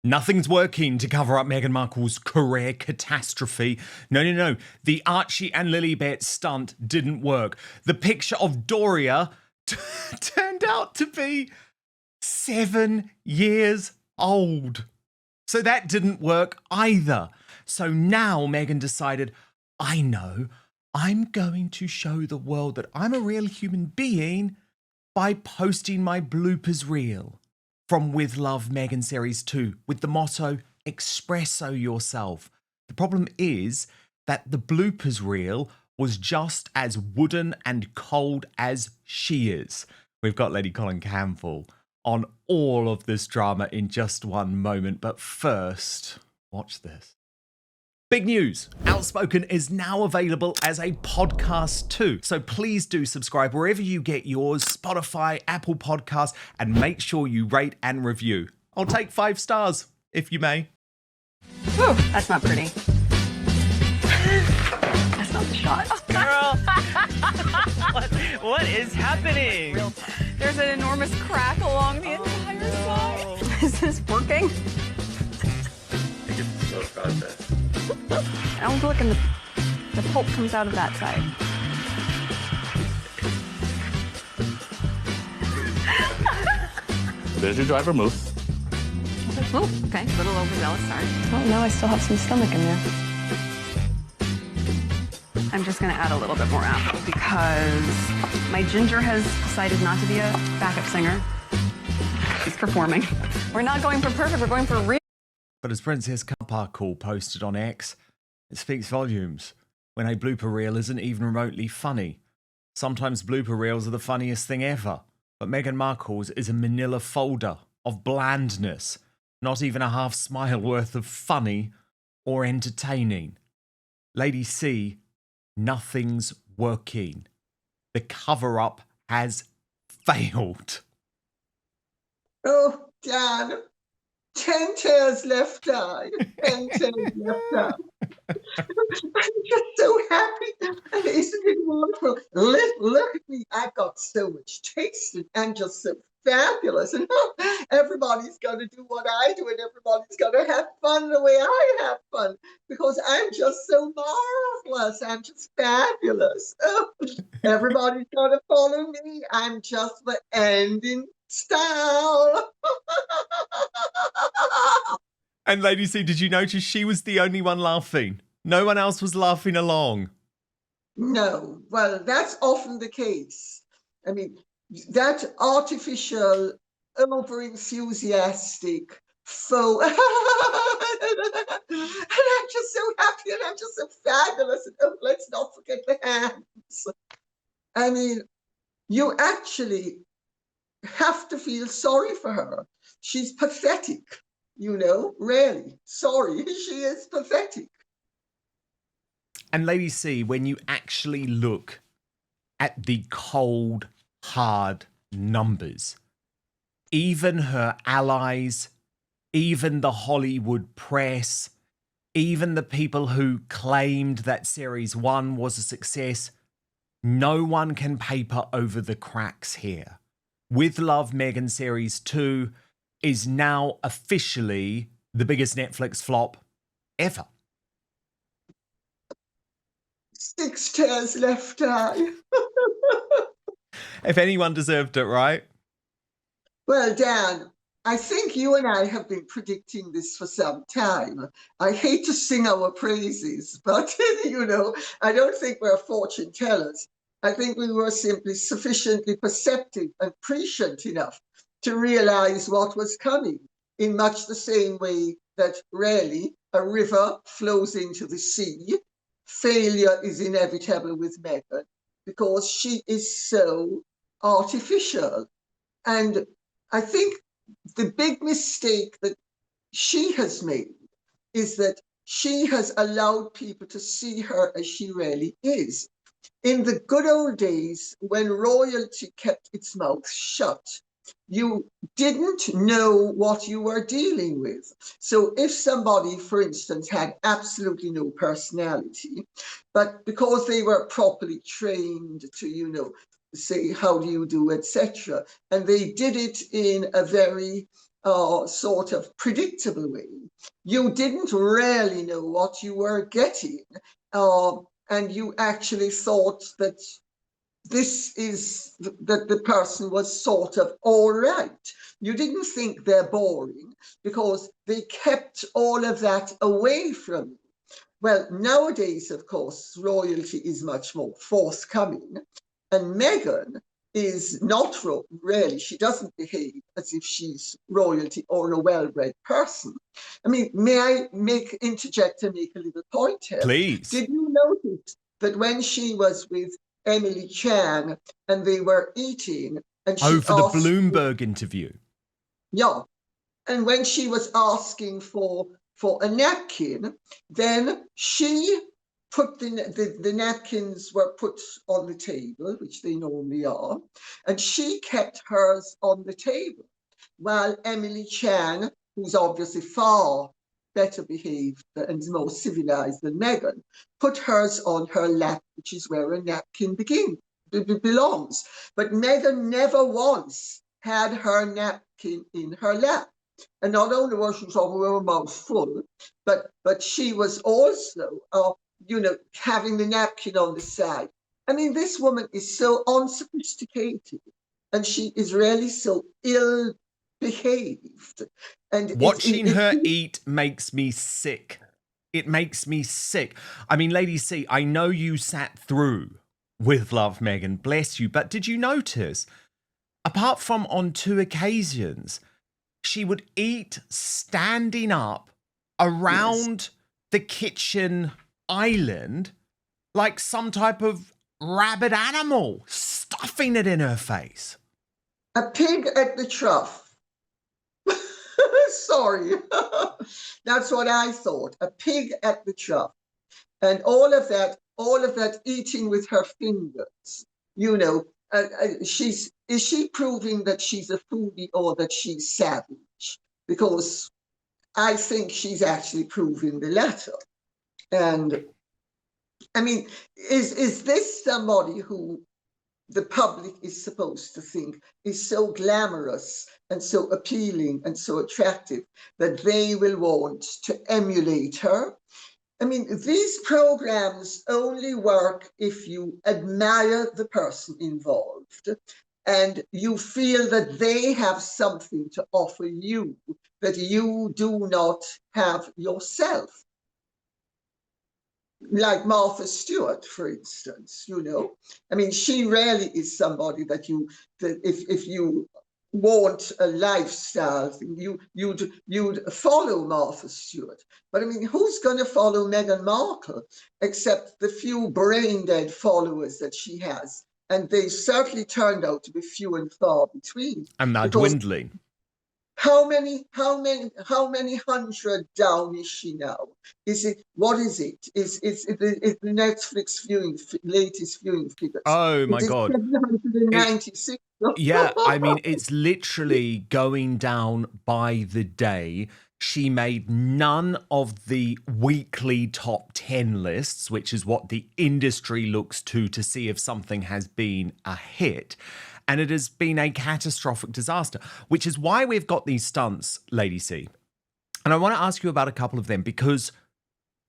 Nothing's working to cover up Meghan Markle's career catastrophe. No. The Archie and Lilibet stunt didn't work. The picture of Doria turned out to be 7 years old. So that didn't work either. So now Meghan decided, I know, I'm going to show the world that I'm a real human being by posting my bloopers reel from With Love Meghan Series 2 with the motto, Espresso yourself. The problem is that the bloopers reel was just as wooden and cold as she is. We've got Lady Colin Campbell on all of this drama in just one moment, but first, watch this. Big news, Outspoken is now available as a podcast too. So please do subscribe wherever you get yours, Spotify, Apple Podcasts, and make sure you rate and review. I'll take 5 stars, if you may. Whew, that's not pretty. That's not the shot. Girl, what is happening? There's an enormous crack along the entire side. Is this working? It's so process. Oh, look, and the pulp comes out of that side. There's your driver move. Oh, okay, a little overzealous, sorry. Oh, no, I still have some stomach in there. I'm just gonna add a little bit more apple because my ginger has decided not to be a backup singer. He's performing. We're not going for perfect, we're going for real. But as Princess Carparkour posted on X, it speaks volumes when a blooper reel isn't even remotely funny. Sometimes blooper reels are the funniest thing ever, but Meghan Markle's is a manila folder of blandness, not even a half smile worth of funny or entertaining. Lady C, nothing's working. The cover-up has failed. Oh, Dan. 10 tears left eye. 10 tears left eye. I'm just so happy. And isn't it wonderful? Look at me. I've got so much taste and I'm just so fabulous. And everybody's going to do what I do and everybody's going to have fun the way I have fun because I'm just so marvelous. I'm just fabulous. Oh, everybody's going to follow me. I'm just the ending style. And Lady C, did you notice she was the only one laughing? No one else was laughing along. No, well, that's often the case. I mean, that artificial, over-enthusiastic, faux, and I'm just so happy and I'm just so fabulous. And oh, let's not forget the hands. I mean, you actually have to feel sorry for her. She's pathetic, you know, really. Sorry, she is pathetic. And Lady C, when you actually look at the cold, hard numbers, even her allies, even the Hollywood press, even the people who claimed that Series 1 was a success, no one can paper over the cracks here. With Love Meghan Series 2 is now officially the biggest Netflix flop ever. 6 tears left eye. If anyone deserved it, right? Well, Dan, I think you and I have been predicting this for some time. I hate to sing our praises, but, you know, I don't think we're fortune tellers. I think we were simply sufficiently perceptive and prescient enough to realize what was coming in much the same way that rarely a river flows into the sea. Failure is inevitable with Meghan because she is so artificial. And I think the big mistake that she has made is that she has allowed people to see her as she really is. In the good old days, when royalty kept its mouth shut, you didn't know what you were dealing with. So if somebody, for instance, had absolutely no personality, but because they were properly trained to, you know, say, how do you do, etc., and they did it in a very sort of predictable way. You didn't really know what you were getting, and you actually thought that that the person was sort of all right. You didn't think they're boring because they kept all of that away from you. Well, nowadays, of course, royalty is much more forthcoming, and Meghan is not really, she doesn't behave as if she's royalty or a well-bred person. I mean, may I interject and make a little point here? Please. Did you notice that when she was with Emily Chan and they were eating, and she for the Bloomberg interview. Yeah, and when she was asking for a napkin, then she put the napkins were put on the table, which they normally are, and she kept hers on the table, while Emily Chan, who's obviously far better behaved and more civilized than Meghan, put hers on her lap, which is where a napkin belongs. But Meghan never once had her napkin in her lap. And not only was she talking with her mouth full, but she was also, having the napkin on the side. I mean, this woman is so unsophisticated, and she is really so ill-behaved. And watching her eat makes me sick. It makes me sick. I mean, Lady C, I know you sat through With Love, Meghan, bless you, but did you notice, apart from on 2 occasions, she would eat standing up around the kitchen island like some type of rabid animal, stuffing it in her face. A pig at the trough. Sorry. That's what I thought. A pig at the trough. And all of that eating with her fingers, is she proving that she's a foodie or that she's savage? Because I think she's actually proving the latter. And I mean, is this somebody who the public is supposed to think is so glamorous and so appealing and so attractive that they will want to emulate her? I mean, these programs only work if you admire the person involved and you feel that they have something to offer you that you do not have yourself. Like Martha Stewart, for instance, I mean, she really is somebody that if you want a lifestyle thing, you'd follow Martha Stewart. But I mean, who's going to follow Meghan Markle except the few brain dead followers that she has? And they certainly turned out to be few and far between. And they're dwindling. How many hundred down is she now? What is it? Is the Netflix latest viewing figures? Oh my God. 796. Yeah, I mean, it's literally going down by the day. She made none of the weekly top 10 lists, which is what the industry looks to see if something has been a hit. And it has been a catastrophic disaster, which is why we've got these stunts, Lady C. And I want to ask you about a couple of them, because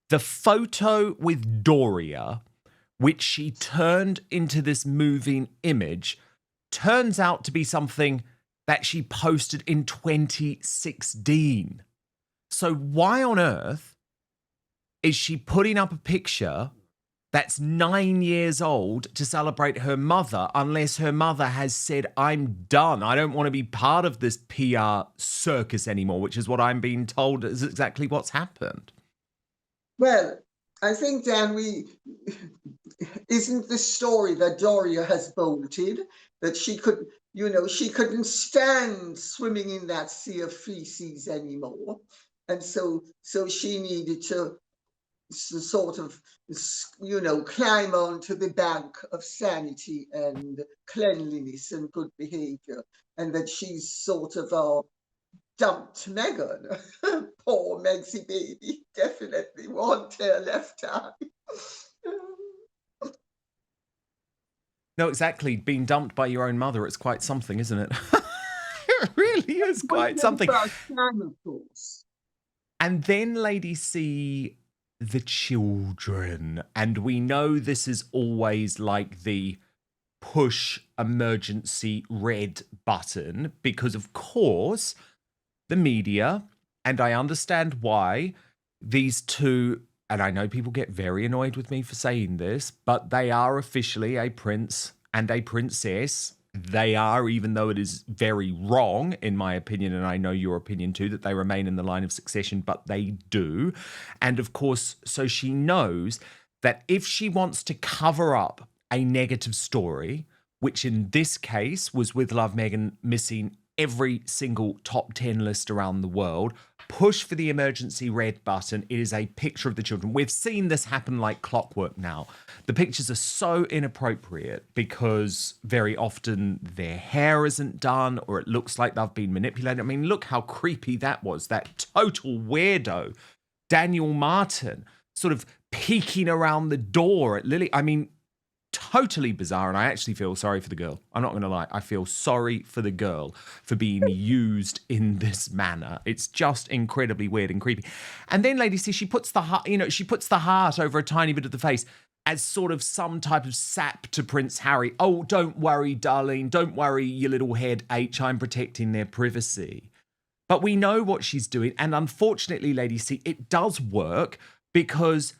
the photo with Doria, which she turned into this moving image, turns out to be something that she posted in 2016. So why on earth is she putting up a picture that's 9 years old to celebrate her mother, unless her mother has said, I'm done. I don't want to be part of this PR circus anymore, which is what I'm being told is exactly what's happened. Well, I think, Dan, isn't the story that Doria has bolted, that she couldn't stand swimming in that sea of feces anymore. And so she needed to sort of, climb onto the bank of sanity and cleanliness and good behavior, and that she's sort of dumped Meghan. Poor Megsy baby, definitely one tail left eye. No, exactly. Being dumped by your own mother, it's quite something, isn't it? It really is quite something. First time, of course. And then Lady C, the children. And we know this is always like the push emergency red button because, of course, the media, and I understand why, these two, and I know people get very annoyed with me for saying this, but they are officially a prince and a princess. They are, even though it is very wrong, in my opinion, and I know your opinion too, that they remain in the line of succession, but they do. And of course, so she knows that if she wants to cover up a negative story, which in this case was with Love Meghan missing every single top 10 list around the world, push for the emergency red button. It is a picture of the children. We've seen this happen like clockwork now. The pictures are so inappropriate because very often their hair isn't done or it looks like they've been manipulated. I mean, look how creepy that was. That total weirdo, Daniel Martin, sort of peeking around the door at Lily. I mean, totally bizarre, and I actually feel sorry for the girl. I'm not going to lie. I feel sorry for the girl for being used in this manner. It's just incredibly weird and creepy. And then Lady C, she puts the heart, she puts the heart over a tiny bit of the face as sort of some type of sap to Prince Harry. Oh, don't worry, darling. Don't worry, you little head H. I'm protecting their privacy. But we know what she's doing, and unfortunately, Lady C, it does work because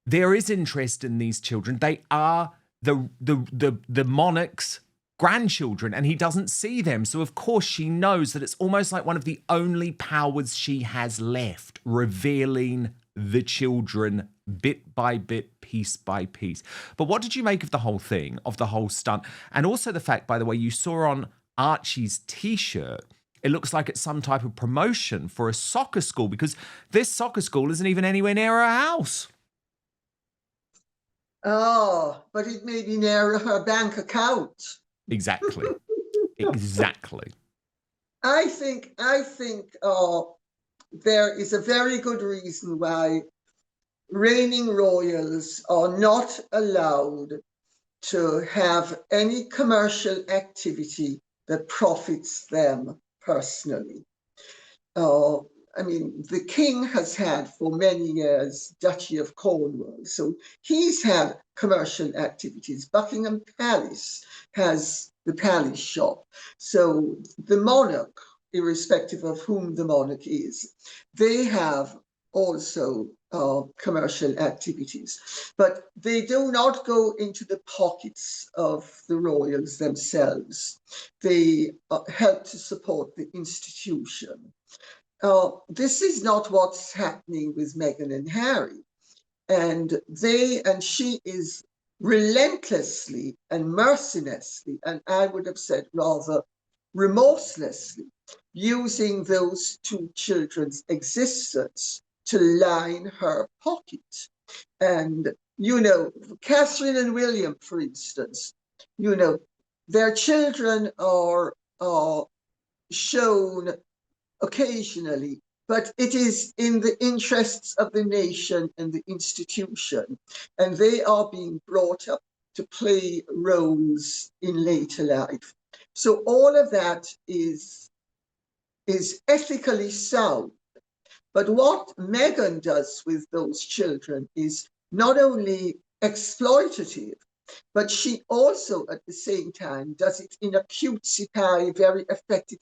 there is interest in these children. They are the monarch's grandchildren, and he doesn't see them. So of course she knows that it's almost like one of the only powers she has left, revealing the children bit by bit, piece by piece. But what did you make of the whole thing, of the whole stunt? And also the fact, by the way, you saw on Archie's t-shirt, it looks like it's some type of promotion for a soccer school, because this soccer school isn't even anywhere near her house. Oh, but it may be near her bank account. Exactly. Exactly. I think there is a very good reason why reigning royals are not allowed to have any commercial activity that profits them personally. I mean, the king has had for many years Duchy of Cornwall, so he's had commercial activities. Buckingham Palace has the palace shop. So the monarch, irrespective of whom the monarch is, they have also commercial activities. But they do not go into the pockets of the royals themselves. They help to support the institution. This is not what's happening with Meghan and Harry. And she is relentlessly and mercilessly, and I would have said rather remorselessly, using those two children's existence to line her pocket. And, Catherine and William, for instance, their children are shown occasionally, but it is in the interests of the nation and the institution, and they are being brought up to play roles in later life. So all of that is ethically sound. But what Meghan does with those children is not only exploitative, but she also at the same time does it in a cutesy pie, very effective.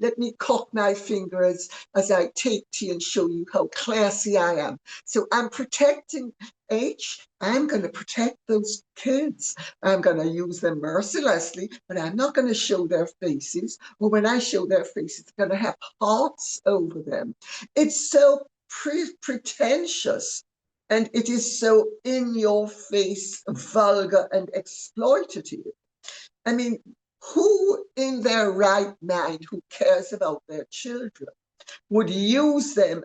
Let me cock my fingers as I take tea and show you how classy I am. So I'm protecting H. I'm going to protect those kids. I'm going to use them mercilessly, but I'm not going to show their faces. Or when I show their faces, it's going to have hearts over them. It's so pretentious. And it is so in your face, vulgar and exploitative. I mean, who in their right mind, who cares about their children, would use them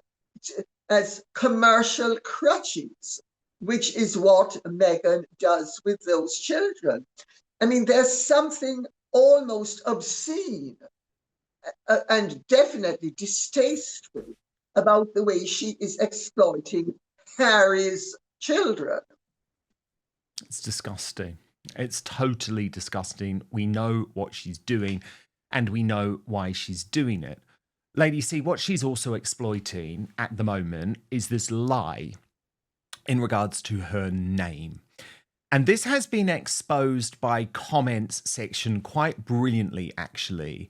as commercial crutches, which is what Meghan does with those children? I mean, there's something almost obscene and definitely distasteful about the way she is exploiting Harry's children. It's disgusting. It's totally disgusting. We know what she's doing and we know why she's doing it. Lady C, what she's also exploiting at the moment is this lie in regards to her name. And this has been exposed by comments section quite brilliantly, actually,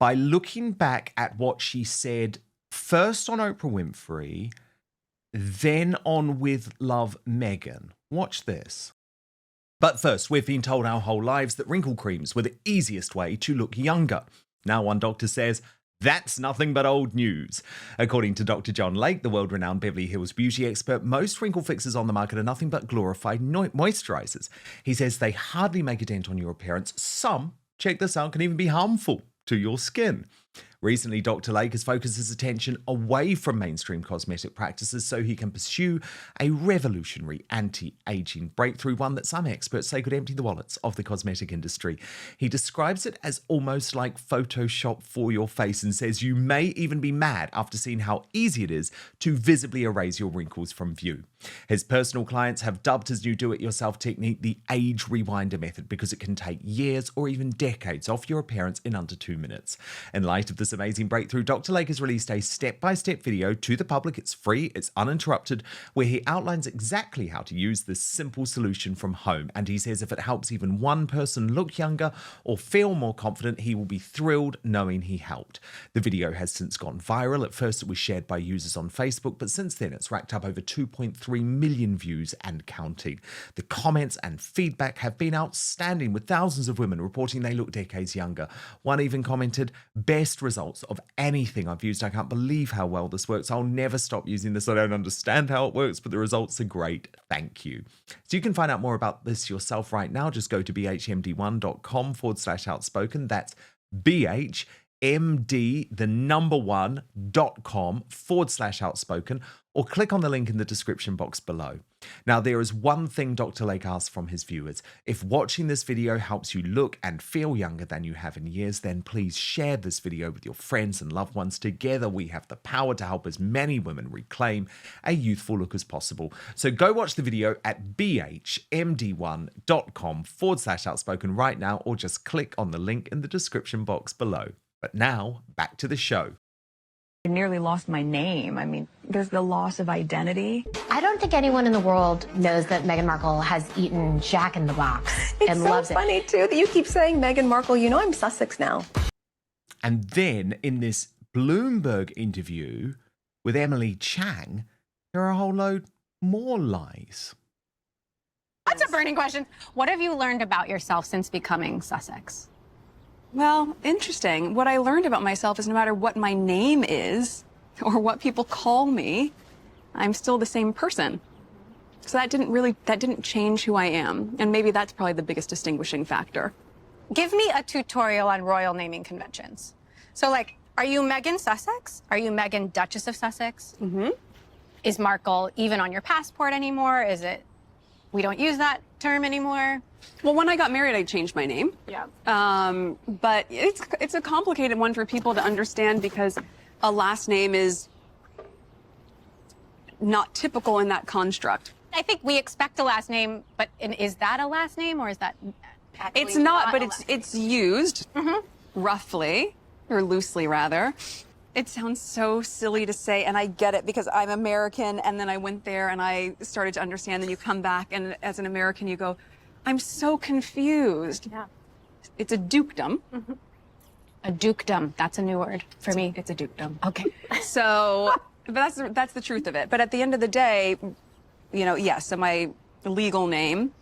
by looking back at what she said first on Oprah Winfrey, then on With Love Meghan. Watch this. But first, we've been told our whole lives that wrinkle creams were the easiest way to look younger. Now one doctor says, that's nothing but old news. According to Dr. John Lake, the world-renowned Beverly Hills beauty expert, most wrinkle fixers on the market are nothing but glorified moisturizers. He says they hardly make a dent on your appearance. Some, check this out, can even be harmful to your skin. Recently, Dr. Lake has focused his attention away from mainstream cosmetic practices so he can pursue a revolutionary anti-aging breakthrough, one that some experts say could empty the wallets of the cosmetic industry. He describes it as almost like Photoshop for your face and says you may even be mad after seeing how easy it is to visibly erase your wrinkles from view. His personal clients have dubbed his new do-it-yourself technique the age rewinder method because it can take years or even decades off your appearance in under 2 minutes. In light of this amazing breakthrough, Dr. Lake has released a step-by-step video to the public. It's free, it's uninterrupted, where he outlines exactly how to use this simple solution from home. And he says if it helps even one person look younger or feel more confident, he will be thrilled knowing he helped. The video has since gone viral. At first it was shared by users on Facebook, but since then it's racked up over 2.3 million views and counting. The comments and feedback have been outstanding, with thousands of women reporting they look decades younger. One even commented, best results of anything I've used. I can't believe how well this works. I'll never stop using this. I don't understand how it works, but the results are great. Thank you. So you can find out more about this yourself right now. Just go to bhmd1.com/outspoken. That's bhmd1.com/outspoken, or click on the link in the description box below. Now, there is one thing Dr. Lake asks from his viewers. If watching this video helps you look and feel younger than you have in years, then please share this video with your friends and loved ones. Together, we have the power to help as many women reclaim a youthful look as possible. So go watch the video at bhmd1.com/outspoken right now, or just click on the link in the description box below. But now, back to the show. I nearly lost my name. I mean, there's the loss of identity. I don't think anyone in the world knows that Meghan Markle has eaten Jack in the Box and loves it. It's so funny, too, that you keep saying Meghan Markle. You know I'm Sussex now. And then in this Bloomberg interview with Emily Chang, there are a whole load more lies. That's a burning question. What have you learned about yourself since becoming Sussex? Well, interesting. What I learned about myself is no matter what my name is or what people call me, I'm still the same person. So that didn't change who I am. And maybe that's probably the biggest distinguishing factor. Give me a tutorial on royal naming conventions. So, like, are you Meghan Sussex? Are you Meghan Duchess of Sussex? Mm-hmm. Is Markle even on your passport anymore? Is it, we don't use that term anymore? Well, when I got married, I changed my name. Yeah. But it's a complicated one for people to understand because a last name is not typical in that construct. I think we expect a last name, but is that a last name, or is that actually It's not, but a last it's used roughly, or loosely rather. It sounds so silly to say, and I get it because I'm American, and then I went there and I started to understand, and you come back, and as an American you go, I'm so confused. Yeah. It's a dukedom. A dukedom. That's a new word for me. It's a dukedom. Okay. So, but that's the truth of it. But at the end of the day, you know, yes, so my legal name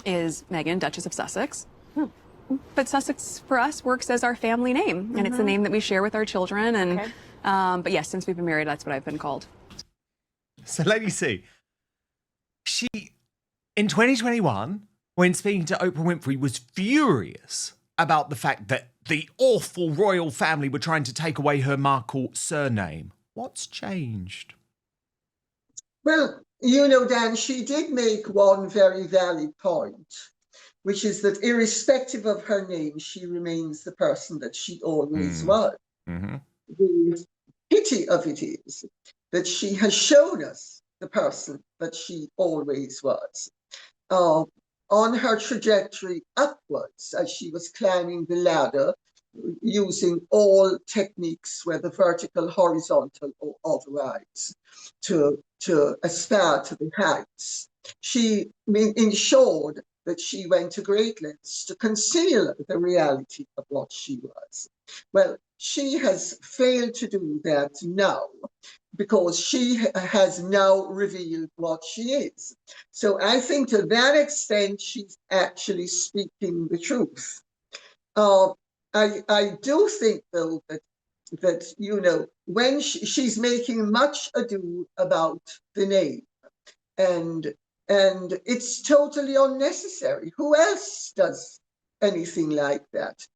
is Meghan, Duchess of Sussex. But Sussex for us works as our family name, and it's the name that we share with our children. And but yes, since we've been married, that's what I've been called. So, Lady C, she, in 2021, when speaking to Oprah Winfrey, was furious about the fact that the awful royal family were trying to take away her Markle surname. What's changed? Well, you know, Dan, she did make one very valid point, which is that irrespective of her name, she remains the person that she always was. The pity of it is that she has shown us the person that she always was. On her trajectory upwards, as she was climbing the ladder using all techniques, whether vertical, horizontal, or otherwise, to aspire to the heights. She ensured that she went to great lengths to conceal the reality of what she was. Well, she has failed to do that now, because she has now revealed what she is. So I think to that extent, she's actually speaking the truth. I do think, though, that you know, when she's making much ado about the name, and it's totally unnecessary. Who else does anything like that?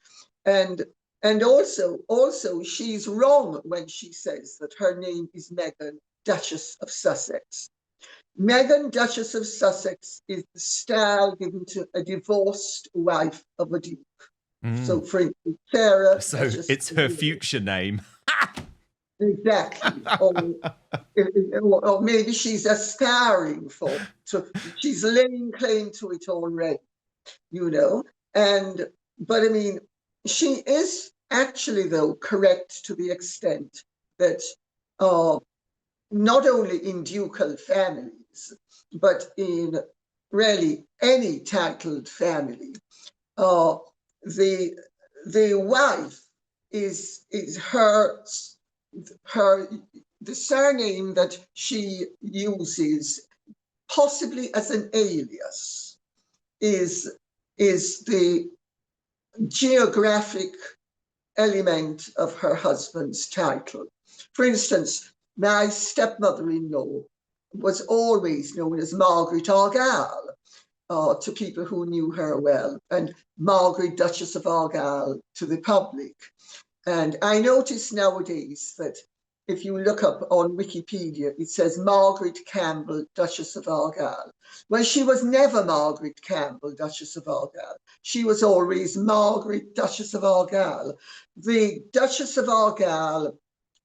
And also she's wrong when she says that her name is Meghan, Duchess of Sussex. Meghan, Duchess of Sussex, is the style given to a divorced wife of a duke. So, for instance, Sarah. So it's her future name. Exactly. Or maybe she's aspiring she's laying claim to it already, you know. But I mean, she is actually, though, correct to the extent that not only in ducal families, but in really any titled family, the wife is the surname that she uses, possibly as an alias, is the geographic element of her husband's title. For instance, my stepmother-in-law was always known as Margaret Argyll to people who knew her well, and Margaret, Duchess of Argyll, to the public. And I notice nowadays that if you look up on Wikipedia, it says Margaret Campbell, Duchess of Argyll. Well, she was never Margaret Campbell, Duchess of Argyll. She was always Margaret, Duchess of Argyll. The Duchess of Argyll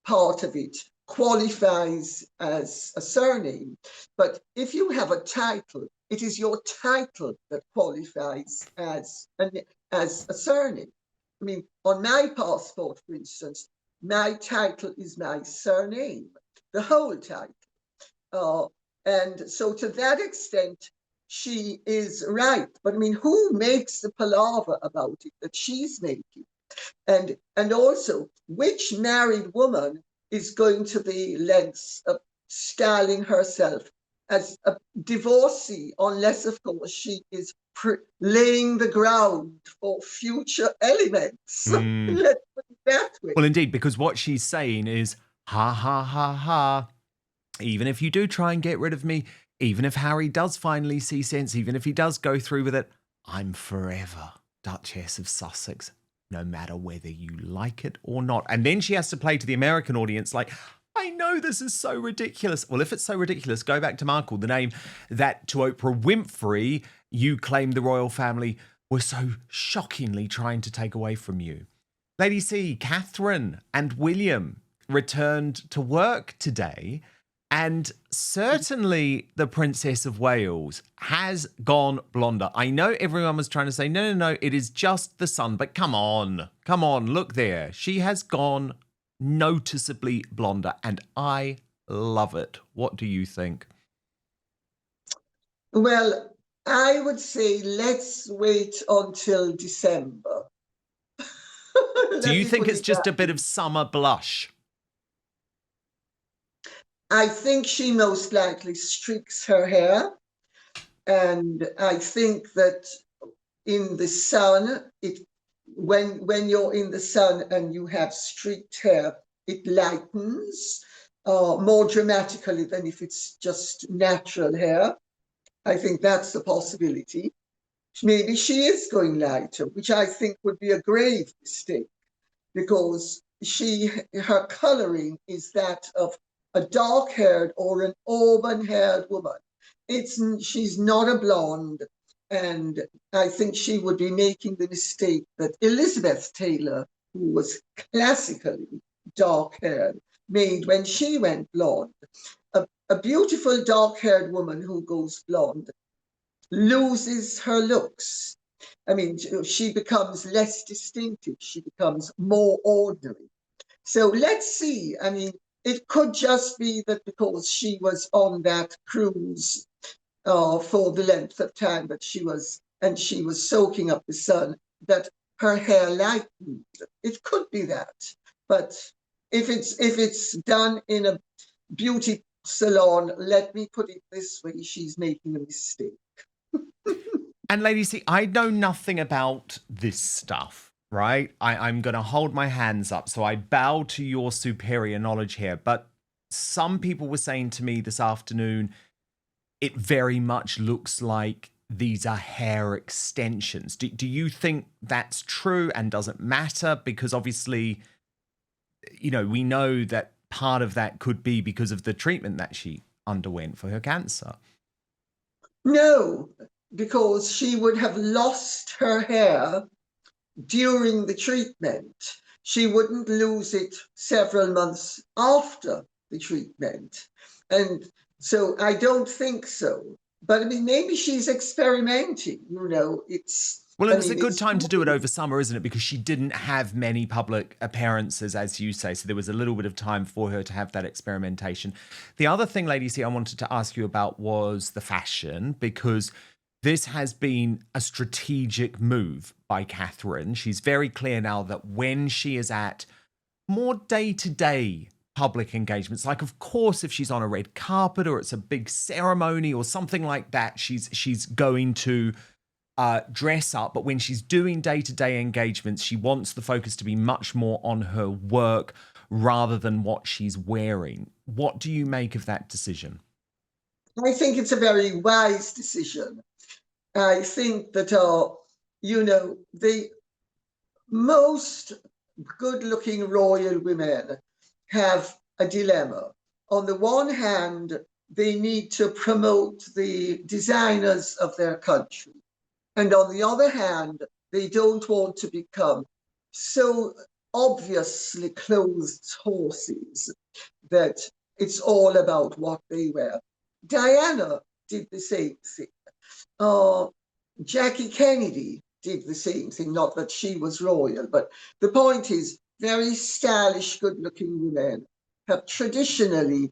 part of it qualifies as a surname. But if you have a title, it is your title that qualifies as a surname. I mean, on my passport, for instance, my title is my surname, the whole title. And so to that extent, she is right. But I mean, who makes the palaver about it that she's making? And also, which married woman is going to the lengths of styling herself as a divorcee, unless, of course, she is laying the ground for future elements. Let's put it that way. Well, indeed, because what she's saying is, ha, ha, ha, ha. Even if you do try and get rid of me, even if Harry does finally see sense, even if he does go through with it, I'm forever Duchess of Sussex, no matter whether you like it or not. And then she has to play to the American audience like, I know this is so ridiculous. Well, if it's so ridiculous, go back to Markle, the name that to Oprah Winfrey you claimed the royal family were so shockingly trying to take away from you. Lady C, Catherine and William returned to work today, and certainly the Princess of Wales has gone blonder. I know everyone was trying to say, no, it is just the sun, but come on, look there. She has gone noticeably blonder, and I love it. What do you think? Well, I would say let's wait until December. Do you think it's just a bit of summer blush? I think she most likely streaks her hair, and I think that in the sun, when you're in the sun and you have streaked hair, it lightens more dramatically than if it's just natural hair. I think that's the possibility. Maybe she is going lighter, which I think would be a grave mistake, because her coloring is that of a dark-haired or an auburn-haired woman. She's not a blonde, and I think she would be making the mistake that Elizabeth Taylor, who was classically dark-haired, made when she went blonde. A beautiful dark-haired woman who goes blonde loses her looks. I mean, she becomes less distinctive. She becomes more ordinary. So let's see. I mean, it could just be that because she was on that cruise for the length of time that she was, and she was soaking up the sun, that her hair lightened. It could be that. But if it's done in a beauty salon, let me put it this way, she's making a mistake. And ladies, see, I know nothing about this stuff, right? I'm going to hold my hands up. So I bow to your superior knowledge here. But some people were saying to me this afternoon, it very much looks like these are hair extensions. Do you think that's true and doesn't matter? Because obviously, you know, we know that part of that could be because of the treatment that she underwent for her cancer. No, because she would have lost her hair during the treatment. She wouldn't lose it several months after the treatment. And so I don't think so. But I mean, maybe she's experimenting, you know, Well, and it's a good time to do it over summer, isn't it? Because she didn't have many public appearances, as you say. So there was a little bit of time for her to have that experimentation. The other thing, ladies, here I wanted to ask you about was the fashion, because this has been a strategic move by Catherine. She's very clear now that when she is at more day-to-day public engagements, like of course if she's on a red carpet or it's a big ceremony or something like that, she's going to dress up. But when she's doing day-to-day engagements, she wants the focus to be much more on her work rather than what she's wearing. What do you make of that decision? I think it's a very wise decision. I think that, you know, the most good-looking royal women have a dilemma. On the one hand, they need to promote the designers of their country. And on the other hand, they don't want to become so obviously clothed horses that it's all about what they wear. Diana did the same thing. Jackie Kennedy did the same thing, not that she was royal, but the point is, very stylish, good-looking women have traditionally,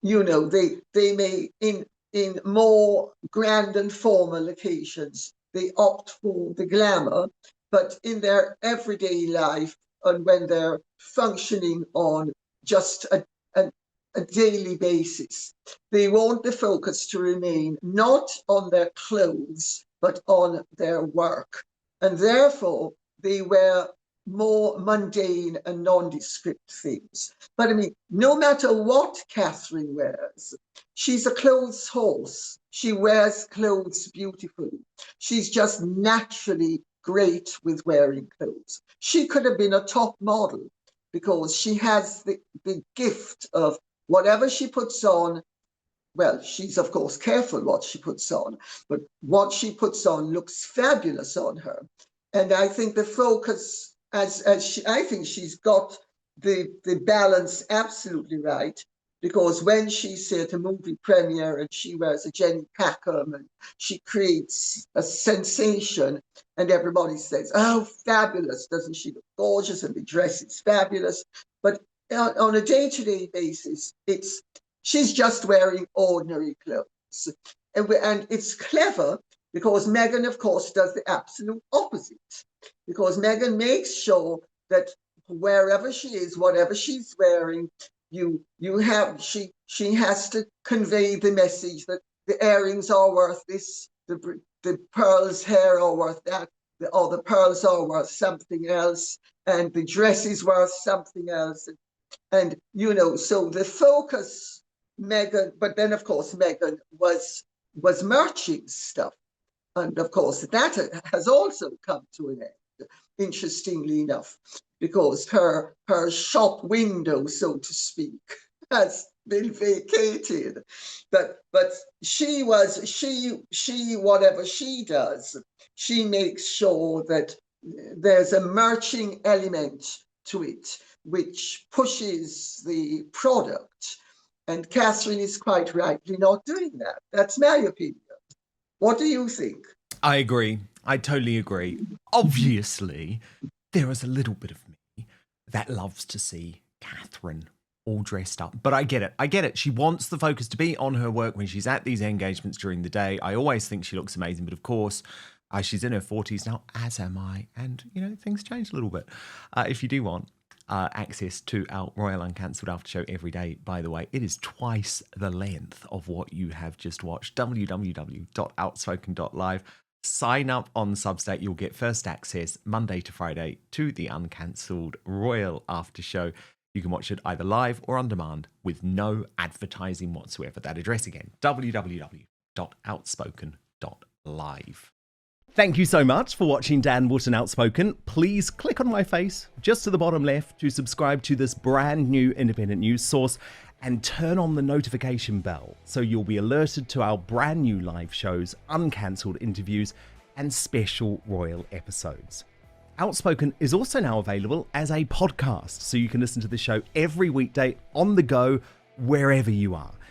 you know, they may, in more grand and formal occasions, they opt for the glamour, but in their everyday life and when they're functioning on just a daily basis, they want the focus to remain not on their clothes, but on their work. And therefore, they wear more mundane and nondescript things. But I mean, no matter what Catherine wears, she's a clothes horse. She wears clothes beautifully. She's just naturally great with wearing clothes. She could have been a top model because she has the gift of whatever she puts on. Well, she's of course careful what she puts on, but what she puts on looks fabulous on her. And I think the focus, I think she's got the balance absolutely right, because when she's at a movie premiere and she wears a Jenny Packham and she creates a sensation and everybody says, oh, fabulous, doesn't she look gorgeous, and the dress is fabulous. But on a day-to-day basis, she's just wearing ordinary clothes. And it's clever because Meghan, of course, does the absolute opposite. Because Meghan makes sure that wherever she is, whatever she's wearing, she has to convey the message that the earrings are worth this, the pearls hair are worth that, or the pearls are worth something else, and the dress is worth something else. And you know, so the focus, Meghan, but then of course Meghan was merching stuff. And of course that has also come to an end, interestingly enough, because her shop window, so to speak, has been vacated. But she whatever she does, she makes sure that there's a merching element to it, which pushes the product. And Catherine is quite rightly not doing that. That's my opinion. What do you think? I agree. I totally agree. Obviously, there is a little bit of me that loves to see Catherine all dressed up. But I get it. I get it. She wants the focus to be on her work when she's at these engagements during the day. I always think she looks amazing. But of course, she's in her 40s now, as am I. And, you know, things change a little bit. If you do want access to our Royal Uncancelled After Show every day, by the way, it is twice the length of what you have just watched. www.outspoken.live. Sign up on Substack. You'll get first access Monday to Friday to the Uncancelled Royal After Show. You can watch it either live or on demand with no advertising whatsoever. That address again, www.outspoken.live. Thank you so much for watching Dan Wootton Outspoken. Please click on my face just to the bottom left to subscribe to this brand new independent news source and turn on the notification bell so you'll be alerted to our brand new live shows, uncancelled interviews, and special royal episodes. Outspoken is also now available as a podcast, so you can listen to the show every weekday on the go, wherever you are.